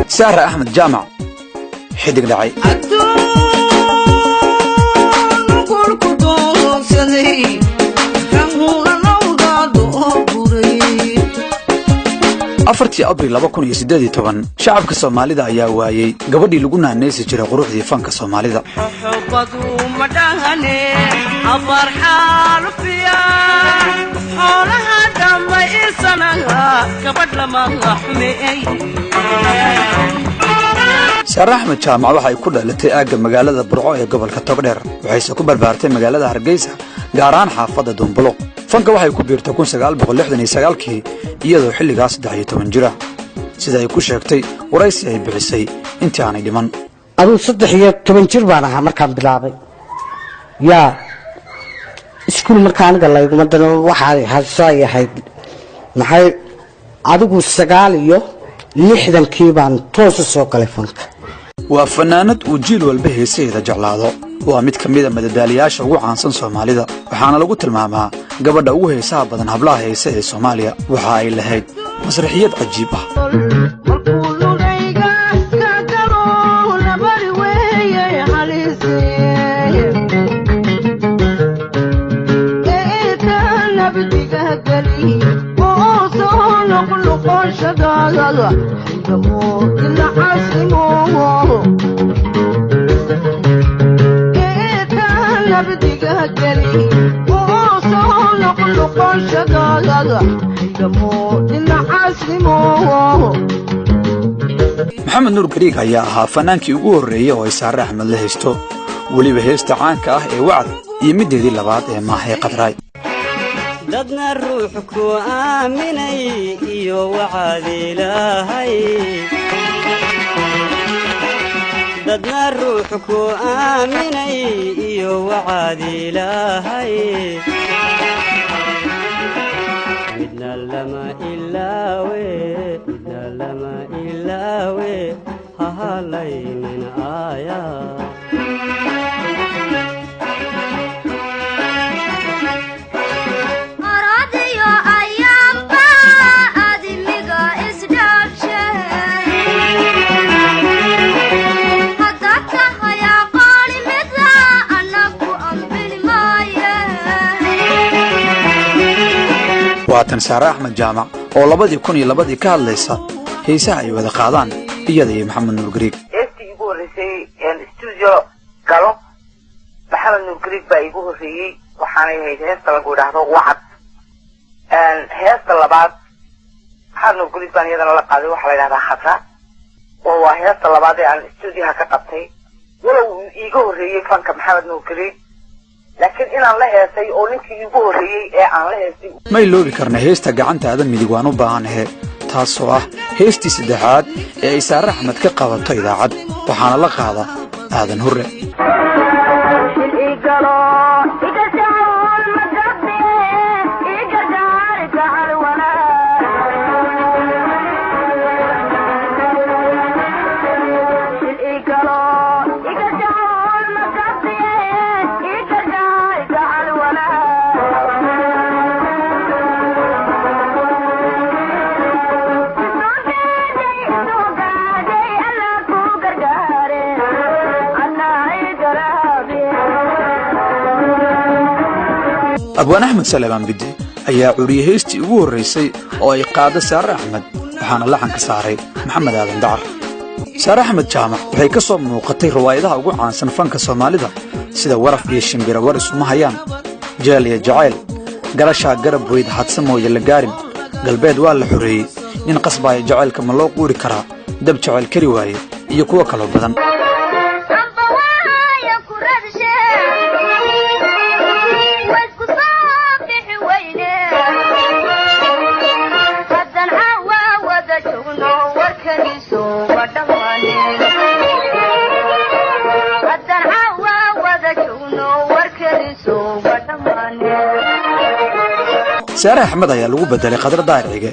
سارة أحمد جامع حدق دعي afartii abriil 2018 shacabka Soomaalida ayaa waayay gabadhii lagu naanaysi jiray quruxdii fanka Soomaalida xubadu ma dhahane abar xalfiya xoolaha dhamaysanaa gabadh lama xumay Sara Ahmed Jaamac waxay ku dhalatay aaga magaalada Burco ee gobolka Togdheer waxayse ku barbaartay magaalada Hargeysa gaar ahaan xaafadda Dumbulo fanka waxay ku biirtay 1969kii iyadoo xilligaas 13 jira sida ay ku sheegtay waraysi ay bixisay intii aanay dhiman aduu 13 jir baan ahaa markaan bilaabay yaa iskuul markaan galay madana waxa haysay ahayd maxay adigu 9 baan toos soo galay fanka waa fanaanad uu jiil walba heeseeda jeclaado waa mid kamid ah madadaaliyaasha ugu caansan Soomaalida waxaana lagu tilmaamaa gabadha ugu heesaha badan hablaha heesa ee Soomaaliya waxa ay lahayd masraxiyad cajiib ah محمد نور قريق ayaa ahaa fanaankii ugu horeeyay oo Sara Ahmed la haysto waliba heesta caanka ah ee wacd iyo mideedii labaad ee maahay qadray dadna ruux ku aaminay iyo wacd ilaahay dadna ruux ku aaminay iyo wacd ilaahay midna lama ilaawe hahalay min aaya waatan Sara Ahmed Jaamac oo 2002 ka hadlaysa heesaha ay wada qaadaan iyada iyo Maxamed Nuur Gariig heestii ugu horeysay studio galo Maxamed Nuur Gariig baa igu horeeyay waxaanay ahayd heesta lagu yiraahdo wacd heesta labaad Maxamed Nuur Gariig baan iyadana la qaaday waxa la yiraahdaa khatra oo waa heesta labaad ee aan studio ka qabtay walow igu horeeyay fanka Maxamed Nuur Gariig laakiin inaan la heesay oo ninkii igu horeeyay ee aan la heesay ma iloobi karna heesta gacantaada midig waan u baahanahay taasoo ah heestii saddexaad ee ay Sara Ahmed ka qabatay idaacad waxaana la qaadaa aadan hurre أبوان أحمد سليمان بدي أيها عريه هيستي ugu horeysay oo ay qaado Sara Ahmed waxaana laxan ka saaray Maxamed Aadan Dacar Sara Ahmed Jaamac waxay ka soo muuqatay riwaayadaha ugu caansan fanka Soomaalida sida Waraf iyo Shimbira war isuma hayaan Jaaliya Jacayl Galasha garab weyd hadsamo la gaarin galbeed waa la xoreeyay nin qasbay jacaylka ma loo quuri karaa dab jacayl kari waaye iyo kuwa kale badan Sara Ahmed ayaa lagu bedelay qadar daariciga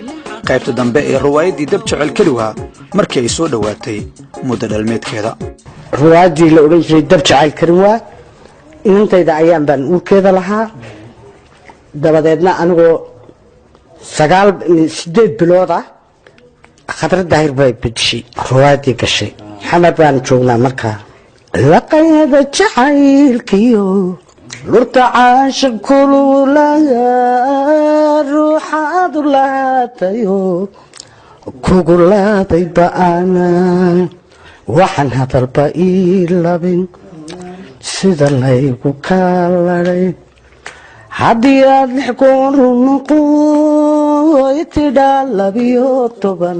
qaybta dambe ee riwaayadii dab jacayl kaliwa markii ay soo dhawaatay muddo dhalmeedkeeda riwaayadii la oran jiray dab jacayl kaliwa inantayda ayaan baan u keeda lahaa dabadeedna anigoo sideed bilood ah khadra daahir bay bedeshay ruwaadii gashay maxamed baan joognaa markaa laqayada jacaylkiyo lurta caashaq kululaga ruuxaadu lahaatayo kugu laaday ba'ana waxaan hadalba ii labin sida laygu kaaladay haddii aad 6 goor noqo itidhaa 12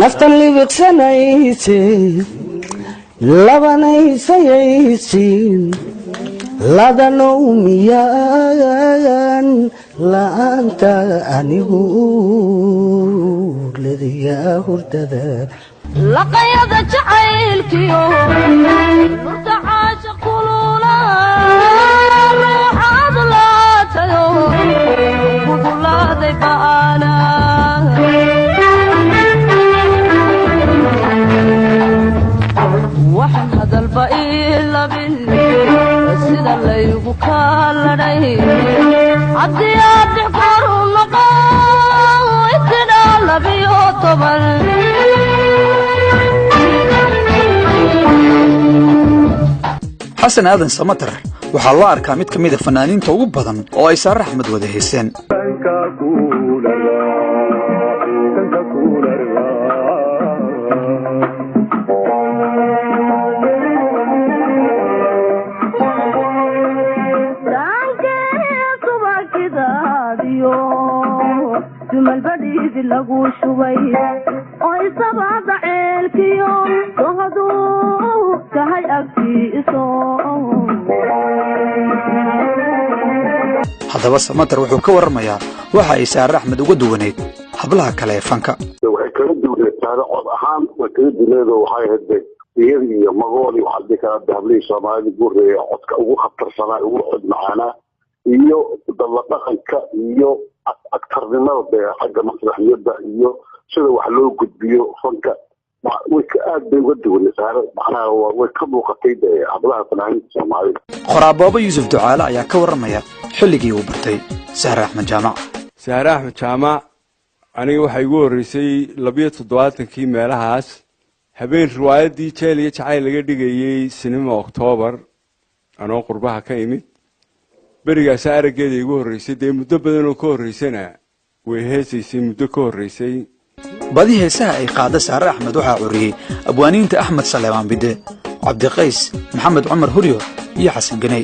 naftan libiqsanayse labanaysayaysiin ladanow miyaan la'aanta anigu ladiyaa hurdada laqayada jacaylkiyo lurta caashaq kulula ruuxaad laatayo kugu laaday ba'ana waxaan hadalba ii labin sida laygu kaaladay haddii aad 6 goor noqo itidhaa 12 xasan aadan samatar waxaa loo arkaa mid ka mid a fanaaniinta ugu badan oo ay saare axmed wada hayseen dumalbadhiidi lagu shubay oo isabada ceelkiyo dohaduu tahay agtiiso haddaba samatar wuxuu ka warramayaa waxa ay saare axmed uga duwaneyd hablaha kale ee fanka waxay kala duwaneed saare cod ahaan way kala duwaneedoo waxay ahayd iyada iyo magool iyo waxaa dhihi karaa hablihii soomaalida guureeya codka ugu khatarsanaa ugu cod macaanaa iyo dalla dhaqanka iyo aktarnimada xagga masraxiyadda iyo sida wax loo gudbiyo fanka way aad bay uga duwanay saare macnaha way ka muuqatay hablaha fanaaniinta soomaalida qoraaboobo yuusuf ducaale ayaa ka warramaya xilligii uu bartay saare axmed jaamac saare axmed jaamac aniga waxaa igu horreysay 72 meelahaas habeen riwaayadii jeel iyo jacayl laga dhigayay sinima Oktoobar anoo qurbaha ka imid berigaas araggeeda igu horreysay dee muddo badan oo ka horreysana way heesaysay muddo ka horreysay badi heesaha ay qaada saare axmed waxaa curiyey abwaaniinta axmed saleemaan bide cabdiqays maxamed cumar huryo iyo xasan ganey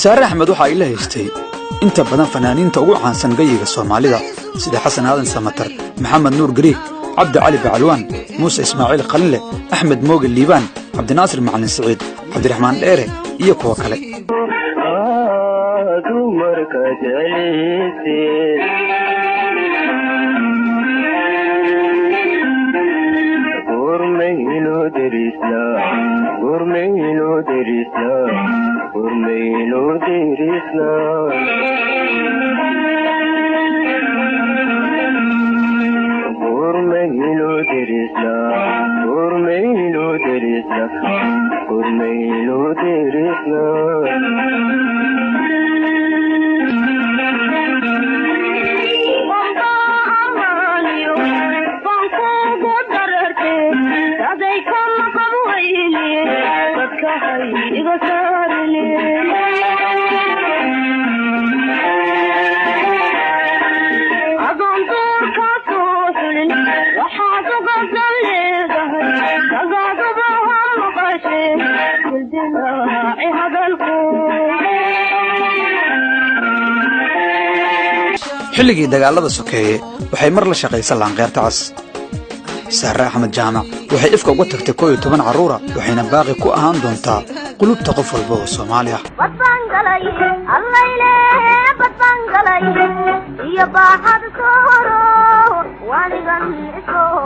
saare axmed waxa ay la haystay inta badan fanaaniinta ugu caansan gayiga Soomaalida sida Xasan Aadan Samatar maxamed nuur gariig cabdi cali bacalwaan muuse ismaaciil qalinle axmed mooge liibaan cabdinaasir macalin saciid cabdiraxmaan dheere iyo kuwa kale xilligii dagaalada sokeeye waxay mar la shaqaysay laanqeyrta cas saare axmed jaamac waxay ifka uga tagtay 11 caruura waxayna baaqi ku ahaan doontaa qulubta qof walba oo Soomaali ah badbangalay allayne badbangalay iyo baaxad sooro wanigan isoo